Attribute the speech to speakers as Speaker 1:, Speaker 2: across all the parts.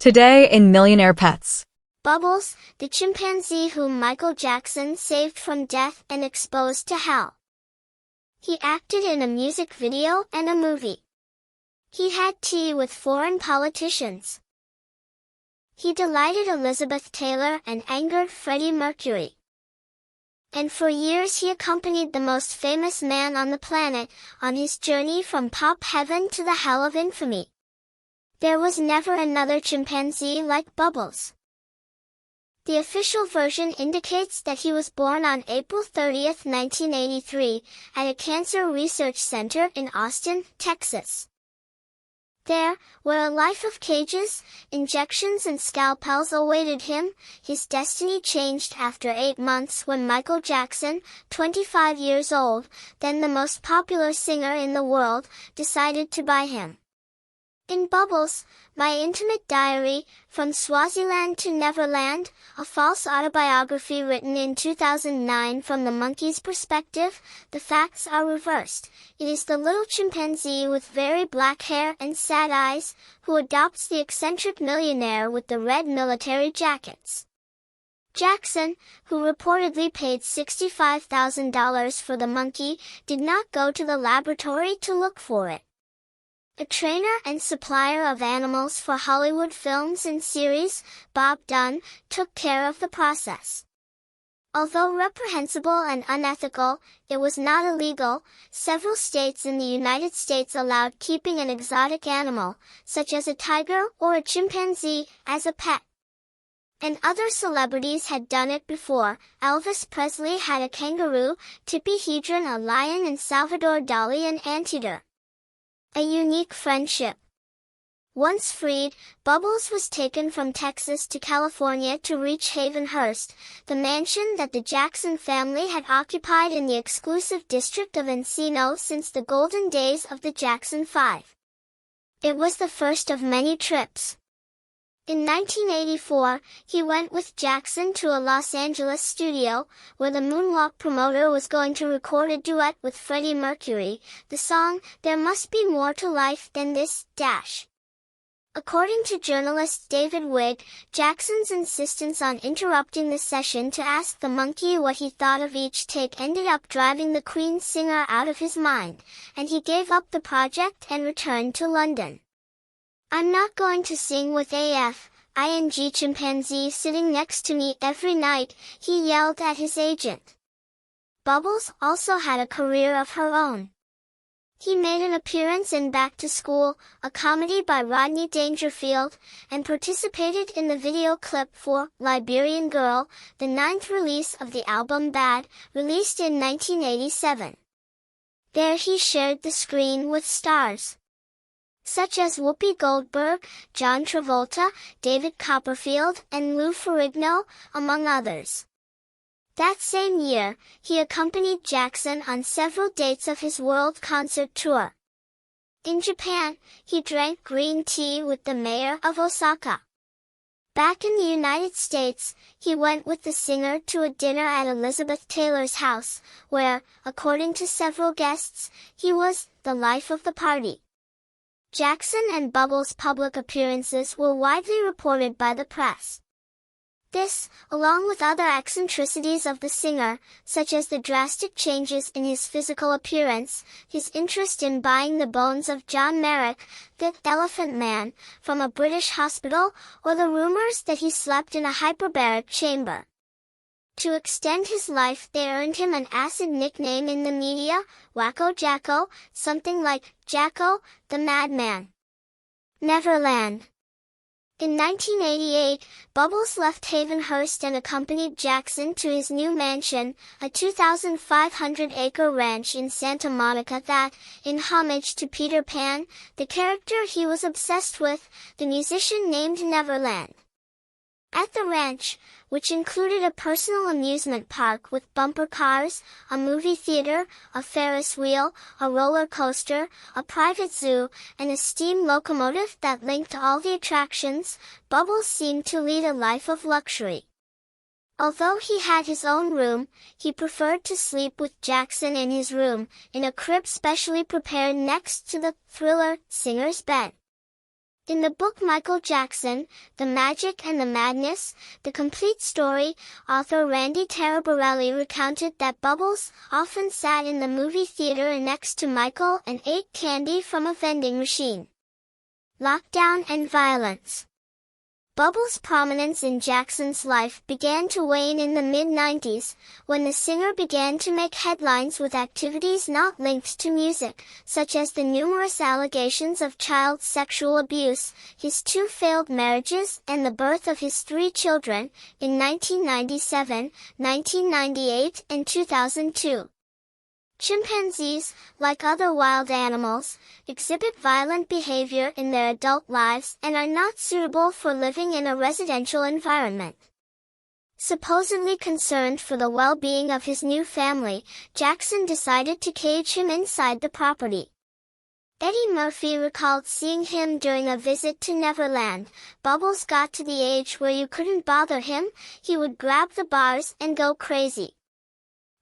Speaker 1: Today in Millionaire Pets.
Speaker 2: Bubbles, the chimpanzee whom Michael Jackson saved from death and exposed to hell. He acted in a music video and a movie. He had tea with foreign politicians. He delighted Elizabeth Taylor and angered Freddie Mercury. And for years he accompanied the most famous man on the planet on his journey from pop heaven to the hell of infamy. There was never another chimpanzee like Bubbles. The official version indicates that he was born on April 30, 1983, at a cancer research center in Austin, Texas. There, where a life of cages, injections and scalpels awaited him, his destiny changed after 8 months when Michael Jackson, 25 years old, then the most popular singer in the world, decided to buy him. In Bubbles, My Intimate Diary, From Swaziland to Neverland, a false autobiography written in 2009 from the monkey's perspective, the facts are reversed. It is the little chimpanzee with very black hair and sad eyes, who adopts the eccentric millionaire with the red military jackets. Jackson, who reportedly paid $65,000 for the monkey, did not go to the laboratory to look for it. A trainer and supplier of animals for Hollywood films and series, Bob Dunn, took care of the process. Although reprehensible and unethical, it was not illegal. Several states in the United States allowed keeping an exotic animal, such as a tiger or a chimpanzee, as a pet. And other celebrities had done it before. Elvis Presley had a kangaroo, Tippi Hedren a lion, and Salvador Dali an anteater. A unique friendship. Once freed, Bubbles was taken from Texas to California to reach Havenhurst, the mansion that the Jackson family had occupied in the exclusive district of Encino since the golden days of the Jackson 5. It was the first of many trips. In 1984, he went with Jackson to a Los Angeles studio, where the Moonwalk promoter was going to record a duet with Freddie Mercury, the song, There Must Be More to Life Than This, Dash. According to journalist David Wigg, Jackson's insistence on interrupting the session to ask the monkey what he thought of each take ended up driving the Queen singer out of his mind, and he gave up the project and returned to London. I'm not going to sing with ing chimpanzee sitting next to me every night, he yelled at his agent. Bubbles also had a career of her own. He made an appearance in Back to School, a comedy by Rodney Dangerfield, and participated in the video clip for Liberian Girl, the 9th release of the album Bad, released in 1987. There he shared the screen with stars such as Whoopi Goldberg, John Travolta, David Copperfield, and Lou Ferrigno, among others. That same year, he accompanied Jackson on several dates of his world concert tour. In Japan, he drank green tea with the mayor of Osaka. Back in the United States, he went with the singer to a dinner at Elizabeth Taylor's house, where, according to several guests, he was the life of the party. Jackson and Bubbles' public appearances were widely reported by the press. This, along with other eccentricities of the singer, such as the drastic changes in his physical appearance, his interest in buying the bones of John Merrick, the Elephant Man, from a British hospital, or the rumors that he slept in a hyperbaric chamber. To extend his life, they earned him an acid nickname in the media, Wacko Jacko, something like Jacko, the Madman. Neverland. In 1988, Bubbles left Havenhurst and accompanied Jackson to his new mansion, a 2,500-acre ranch in Santa Monica that, in homage to Peter Pan, the character he was obsessed with, the musician named Neverland. At the ranch, which included a personal amusement park with bumper cars, a movie theater, a Ferris wheel, a roller coaster, a private zoo, and a steam locomotive that linked all the attractions, Bubbles seemed to lead a life of luxury. Although he had his own room, he preferred to sleep with Jackson in his room, in a crib specially prepared next to the Thriller singer's bed. In the book Michael Jackson, The Magic and the Madness, The Complete Story, author Randy Taraborelli recounted that Bubbles often sat in the movie theater next to Michael and ate candy from a vending machine. Lockdown and violence. Bubbles' prominence in Jackson's life began to wane in the mid-90s, when the singer began to make headlines with activities not linked to music, such as the numerous allegations of child sexual abuse, his 2 failed marriages, and the birth of his 3 children, in 1997, 1998, and 2002. Chimpanzees, like other wild animals, exhibit violent behavior in their adult lives and are not suitable for living in a residential environment. Supposedly concerned for the well-being of his new family, Jackson decided to cage him inside the property. Eddie Murphy recalled seeing him during a visit to Neverland. Bubbles got to the age where you couldn't bother him, he would grab the bars and go crazy.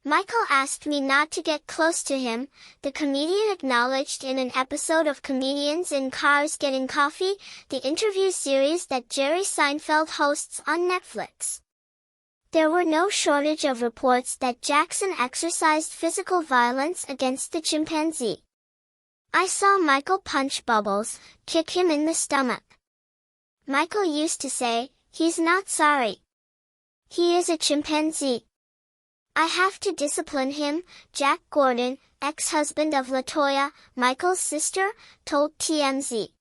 Speaker 2: Michael asked me not to get close to him, the comedian acknowledged in an episode of Comedians in Cars Getting Coffee, the interview series that Jerry Seinfeld hosts on Netflix. There were no shortage of reports that Jackson exercised physical violence against the chimpanzee. I saw Michael punch Bubbles, kick him in the stomach. Michael used to say, "He's not sorry. He is a chimpanzee. I have to discipline him," Jack Gordon, ex-husband of LaToya, Michael's sister, told TMZ.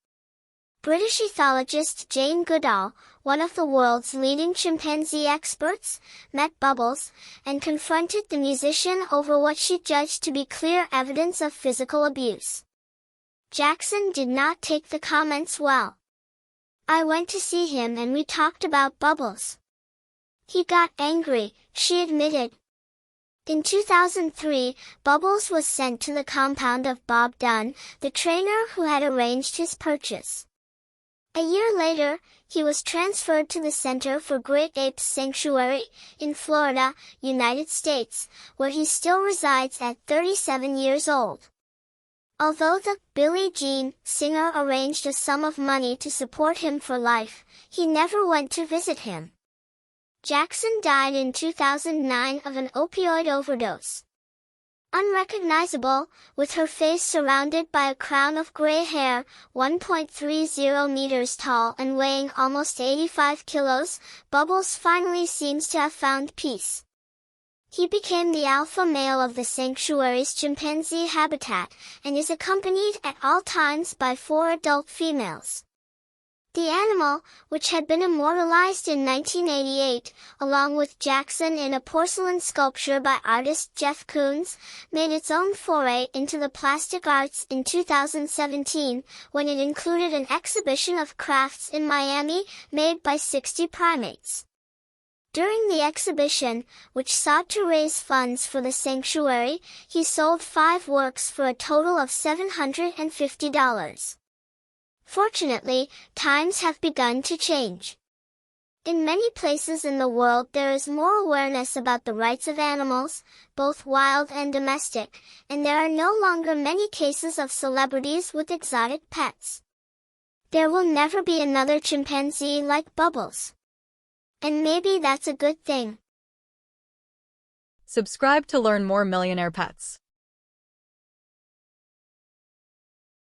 Speaker 2: British ethologist Jane Goodall, one of the world's leading chimpanzee experts, met Bubbles, and confronted the musician over what she judged to be clear evidence of physical abuse. Jackson did not take the comments well. "I went to see him and we talked about Bubbles. He got angry," she admitted. In 2003, Bubbles was sent to the compound of Bob Dunn, the trainer who had arranged his purchase. A year later, he was transferred to the Center for Great Apes Sanctuary, in Florida, United States, where he still resides at 37 years old. Although the Billie Jean singer arranged a sum of money to support him for life, he never went to visit him. Jackson died in 2009 of an opioid overdose. Unrecognizable, with her face surrounded by a crown of gray hair, 1.30 meters tall and weighing almost 85 kilos, Bubbles finally seems to have found peace. He became the alpha male of the sanctuary's chimpanzee habitat, and is accompanied at all times by 4 adult females. The animal, which had been immortalized in 1988, along with Jackson in a porcelain sculpture by artist Jeff Koons, made its own foray into the plastic arts in 2017, when it included an exhibition of crafts in Miami, made by 60 primates. During the exhibition, which sought to raise funds for the sanctuary, he sold 5 works for a total of $750. Fortunately, times have begun to change. In many places in the world there is more awareness about the rights of animals, both wild and domestic, and there are no longer many cases of celebrities with exotic pets. There will never be another chimpanzee like Bubbles. And maybe that's a good thing.
Speaker 1: Subscribe to learn more millionaire pets.